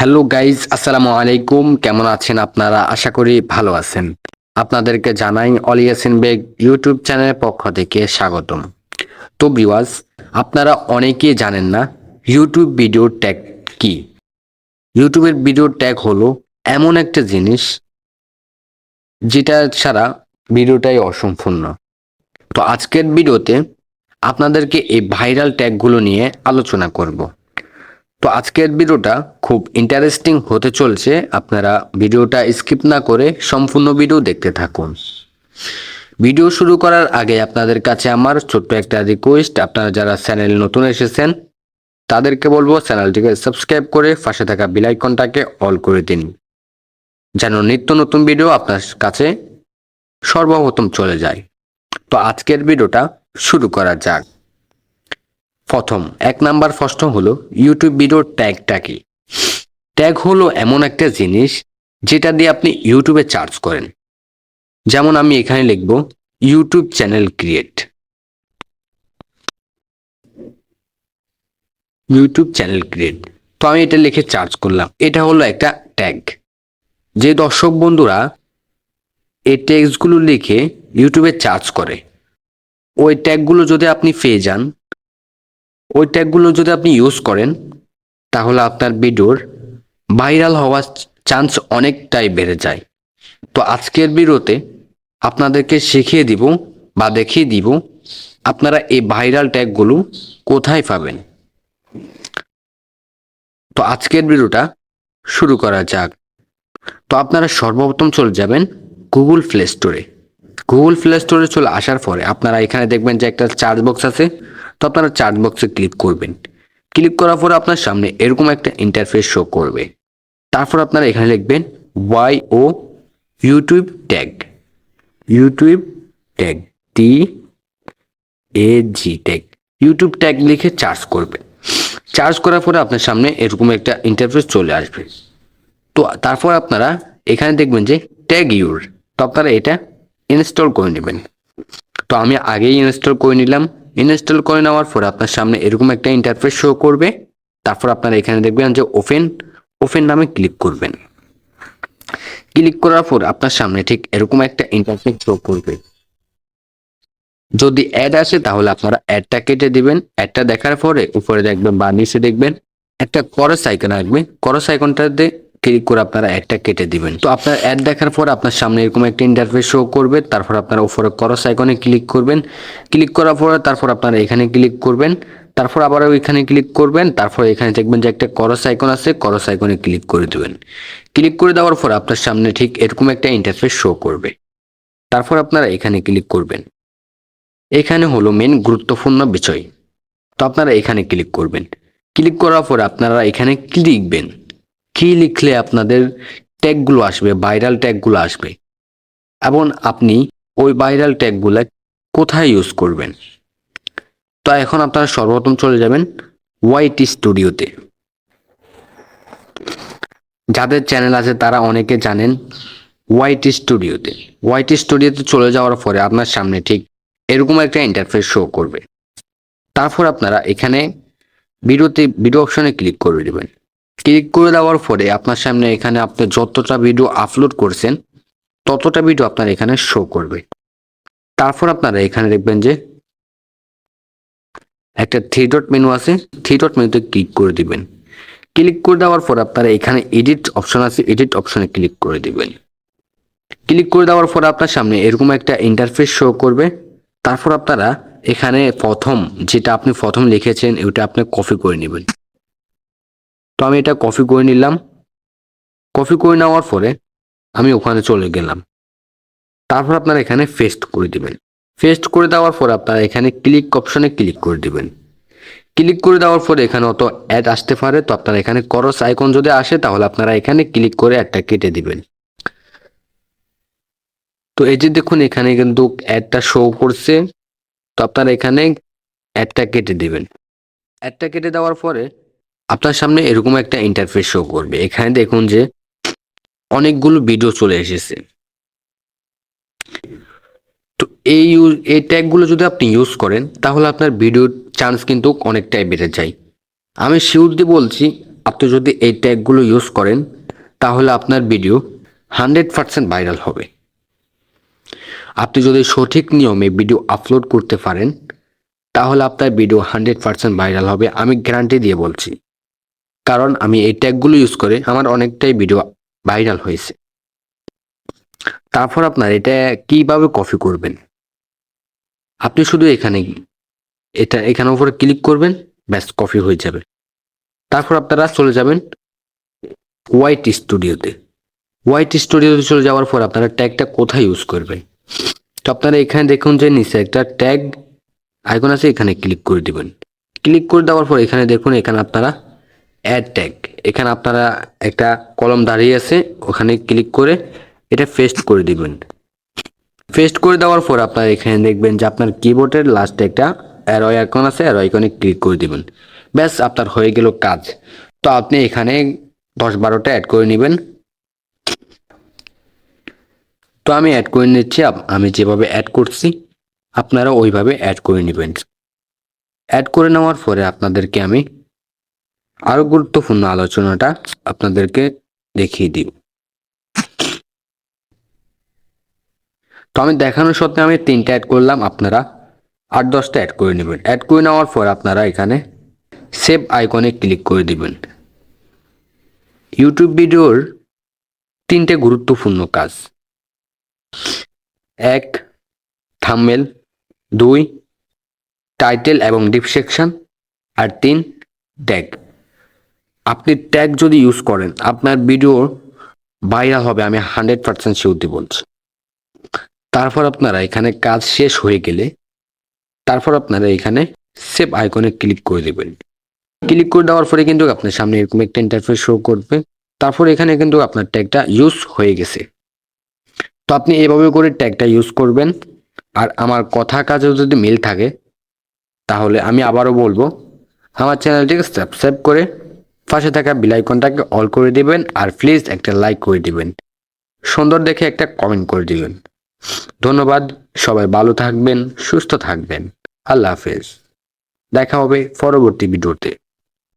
Hello guys, আসসালামু আলাইকুম। কেমন আছেন আপনারা? আশা করি ভালো আছেন। আপনাদেরকে জানাই অলি ইয়াসিন বেগ ইউটিউব চ্যানেলের পক্ষ থেকে স্বাগতম। তো ভিউয়ার্স, আপনারা অনেকেই জানেন না ইউটিউব ভিডিও ট্যাগ কি। ইউটিউবের ভিডিও ট্যাগ হলো এমন একটা জিনিস যেটা ছাড়া ভিডিওটাই অসম্পূর্ণ। তো আজকের ভিডিওতে আপনাদেরকে এই ভাইরাল ট্যাগগুলো নিয়ে আলোচনা করব। তো আজকের ভিডিওটা খুব ইন্টারেস্টিং হতে চলছে। আপনারা ভিডিওটা স্কিপ না করে সম্পূর্ণ ভিডিও দেখতে থাকুন। ভিডিও শুরু করার আগে আপনাদের কাছে আমার ছোট্ট একটা রিকোয়েস্ট, আপনারা যারা চ্যানেলে নতুন এসেছেন তাদেরকে বলবো চ্যানেলটিকে সাবস্ক্রাইব করে পাশে থাকা বেল আইকনটাকে অল করে দিন, যেন নিত্য নতুন ভিডিও আপনার কাছে সর্বপ্রথম চলে যায়। তো আজকের ভিডিওটা শুরু করা যাক। প্রথম এক নাম্বার প্রশ্ন হলো ইউটিউব ভিডিও ট্যাগটা কি। ট্যাগ হলো এমন একটা জিনিস যেটা দিয়ে আপনি ইউটিউবে সার্চ করেন। যেমন আমি এখানে লিখব YouTube channel create, YouTube channel create. তো আমি এটা লিখে সার্চ করলাম, এটা হলো একটা ট্যাগ। যে দর্শক বন্ধুরা এই ট্যাগসগুলো লিখে ইউটিউবে সার্চ করে, ওই ট্যাগগুলো যদি আপনি পেয়ে যান, ওই ট্যাগগুলো যদি আপনি ইউজ করেন, তাহলে আপনার ভিডিওর ভাইরাল হওয়ার চান্স অনেকটাই বেড়ে যায়। তো আজকের ভিডিওতে আপনাদেরকে শিখিয়ে দিব বা দেখিয়ে দিব আপনারা এই ভাইরাল ট্যাগগুলো কোথায় পাবেন। তো আজকের ভিডিওটা শুরু করা যাক। তো আপনারা সর্বপ্রথম চলে যাবেন গুগল প্লে স্টোরে। গুগল প্লে স্টোরে চলে আসার পরে আপনারা এখানে দেখবেন যে একটা চার্ট বক্স আছে। তো আপনারা চার্ট বক্সে ক্লিক করবেন। ক্লিক করার পরে আপনার সামনে এরকম একটা ইন্টারফেস শো করবে। তারপর আপনারা এখানে লিখবেন ওয়াই ও ইউটিউব ট্যাগ, ইউটিউব ট্যাগ, টি এ জি ট্যাগ, ইউটিউব ট্যাগ লিখে সার্চ করবেন। সার্চ করার পরে আপনার সামনে এরকম একটা ইন্টারফেস চলে আসবে। তো তারপর আপনারা এখানে দেখবেন যে ট্যাগ ইউর, তো আপনারা এটা ইনস্টল করে নেবেন। তো আমি আগেই ইনস্টল করে নিলাম। ইনস্টল করে নেওয়ার পর আপনার সামনে এরকম একটা ইন্টারফেস শো করবে। তারপর আপনারা এখানে দেখবেন যে ওপেন, ওপেন নামে ক্লিক করবেন। ক্লিক করার পর আপনার সামনে ঠিক এরকম একটা ইন্টারফেস শো করবে। যদি অ্যাড আসে তাহলে আপনারা অ্যাডটা কেটে দিবেন। অ্যাডটা দেখার পরে উপরে দেখবেন বা নিচে দেখবেন একটা ক্রস আইকন আসবে। ক্রস আইকনটাতে ক্লিক করে আপনারা অ্যাডটা কেটে দিবেন। তো আপনার অ্যাড দেখার পর আপনার সামনে এরকম একটা ইন্টারফেস শো করবে। তারপর আপনারা উপরে ক্রস আইকনে ক্লিক করবেন। ক্লিক করার পরে তারপর আপনারা এখানে ক্লিক করবেন। তারপর আবার ওইখানে ক্লিক করবেন। তারপর এখানে দেখবেন যে একটা ক্রস আইকন আছে, ক্রস আইকনে ক্লিক করে দিবেন। ক্লিক করে দেওয়ার পর আপনার সামনে ঠিক এরকম একটা ইন্টারফেস শো করবে। তারপর আপনারা এখানে ক্লিক করবেন। এখানে হলো মেন গুরুত্বপূর্ণ বিষয়। তো আপনারা এখানে ক্লিক করবেন। ক্লিক করার পর আপনারা এখানে কি লিখবেন, কি লিখলে আপনাদের ট্যাগগুলো আসবে, ভাইরাল ট্যাগগুলো আসবে, এবং আপনি ওই ভাইরাল ট্যাগগুলো কোথায় ইউজ করবেন। তো এখন আপনারা সর্বপ্রথম চলে যাবেন ওয়াইটি স্টুডিওতে। যাদের চ্যানেল আছে তারা অনেকে জানেন ওয়াইটি স্টুডিওতে। ওয়াইটি স্টুডিওতে চলে যাওয়ার পরে আপনার সামনে ঠিক এরকম একটা ইন্টারফেস শো করবে। তারপর আপনারা এখানে ভিডিও অপশনে ক্লিক করে দেবেন। ক্লিক করে দেওয়ার পরে আপনার সামনে এখানে আপনি যতটা ভিডিও আপলোড করছেন ততটা ভিডিও আপনার এখানে শো করবে। তারপর আপনারা এখানে দেখবেন যে একটা থ্রি ডট মেনু আছে, থ্রি ডট মেনুতে ক্লিক করে দিবেন। ক্লিক করে দেওয়ার পর আপনারা এখানে এডিট অপশন আছে, এডিট অপশনে ক্লিক করে দিবেন। ক্লিক করে দেওয়ার পর আপনার সামনে এরকম একটা ইন্টারফেস শো করবে। তারপর আপনারা এখানে প্রথম যেটা আপনি প্রথম লিখেছেন ওটা আপনি কপি করে নেবেন। তো আমি এটা কপি করে নিলাম। কপি করে নেওয়ার পরে আমি ওখানে চলে গেলাম। তারপর আপনারা এখানে পেস্ট করে দিবেন। পেস্ট করে দেওয়ার পর আপনারা এখানে ক্লিক অপশনে ক্লিক করে দিবেন। ক্লিক করে দেওয়ার পরে এখানে অত অ্যাড আসতে পারে। তো আপনারা এখানে ক্রস আইকন যদি আসে তাহলে আপনারা এখানে ক্লিক করে অ্যাডটা কেটে দিবেন। তো এই যে দেখুন এখানে কিন্তু অ্যাডটা শো করছে। তো আপনারা এখানে অ্যাডটা কেটে দিবেন। অ্যাডটা কেটে দেওয়ার পরে আপনার সামনে এরকম একটা ইন্টারফেস শো করবে। এখানে দেখুন যে অনেকগুলো ভিডিও চলে এসেছে। তো এই ট্যাগগুলো যদি আপনি ইউজ করেন তাহলে আপনার ভিডিওর চান্স কিন্তু অনেকটাই বেড়ে যায়। আমি শিওর দিয়ে বলছি আপনি যদি এই ট্যাগগুলো ইউজ করেন তাহলে আপনার ভিডিও 100% ভাইরাল হবে। আপনি যদি সঠিক নিয়মে ভিডিও আপলোড করতে পারেন তাহলে আপনার ভিডিও 100% ভাইরাল হবে, আমি গ্যারান্টি দিয়ে বলছি। কারণ আমি এই ট্যাগগুলো ইউজ করে আমার অনেকটাই ভিডিও ভাইরাল হয়েছে। তারপর আপনার এটা কিভাবে কপি করবেন, আপনি শুধু এখানে উপরে ক্লিক করবেন, ব্যাস কপি হয়ে যাবে। তারপর আপনারা চলে যাবেন হোয়াইট স্টুডিওতে। হোয়াইট স্টুডিওতে চলে যাওয়ার পর আপনারা ট্যাগটা কোথায় ইউজ করবেন, তো আপনারা এখানে দেখুন যে নিচে একটা ট্যাগ আইকন আছে, এখানে ক্লিক করে দিবেন। ক্লিক করে দেওয়ার পর এখানে দেখুন, এখানে আপনারা অ্যাড ট্যাগ, এখানে আপনারা একটা কলম দাঁড়িয়ে আছে, ওখানে ক্লিক করে এটা পেস্ট করে দিবেন। পেস্ট করে দেওয়ার পর আপনারা এখানে দেখবেন যে আপনার কিবোর্ডের লাস্টে একটা অ্যারো আইকন আছে, অ্যারো আইকনে ক্লিক করে দিবেন। ব্যাস আপনার হয়ে গেল কাজ। তো আপনি এখানে 10-12টা অ্যাড করে নেবেন। তো আমি অ্যাড করে নিচ্ছি, আমি যেভাবে অ্যাড করছি আপনারা ওইভাবে অ্যাড করে নেবেন। অ্যাড করে নেওয়ার পরে আপনাদেরকে আমি আরো গুরুত্বপূর্ণ আলোচনাটা আপনাদেরকে দেখিয়ে দিব। তো আমি দেখানোর সত্ত্বে আমি 3টা অ্যাড করলাম, আপনারা 8-10টা অ্যাড করে নেবেন। অ্যাড করে নেওয়ার পর আপনারা এখানে সেভ আইকনে ক্লিক করে দিবেন। ইউটিউব ভিডিওর 3টে গুরুত্বপূর্ণ কাজ: 1 থাম্বনেল, 2 টাইটেল এবং ডিসক্রিপশন, আর 3 ট্যাগ। আপনি ট্যাগ যদি ইউজ করেন আপনার ভিডিও ভাইরাল হবে, আমি 100% শিওর বলছি। তারপর আপনারা এখানে কাজ শেষ হয়ে গেলে তারপর আপনারা এখানে সেভ আইকনে ক্লিক করে দেবেন। ক্লিক করে দেওয়ার পরে কিন্তু আপনার সামনে এরকম একটা ইন্টারফেস শো করবে। তারপর এখানে কিন্তু আপনার ট্যাগটা ইউজ হয়ে গেছে। তো আপনি এভাবে করে ট্যাগটা ইউজ করবেন। আর আমার কথা কাজেও যদি মিল থাকে তাহলে আমি আবারও বলবো, আমার চ্যানেলটিকে সাবস্ক্রাইব করে পাশে থাকা বেল আইকনটাকে অল করে দিবেন, আর প্লিজ একটা লাইক করে দিবেন, সুন্দর দেখে একটা কমেন্ট করে দিবেন। ধন্যবাদ, সবাই ভালো থাকবেন, সুস্থ থাকবেন। আল্লাহ হাফেজ, দেখা হবে পরবর্তী ভিডিওতে।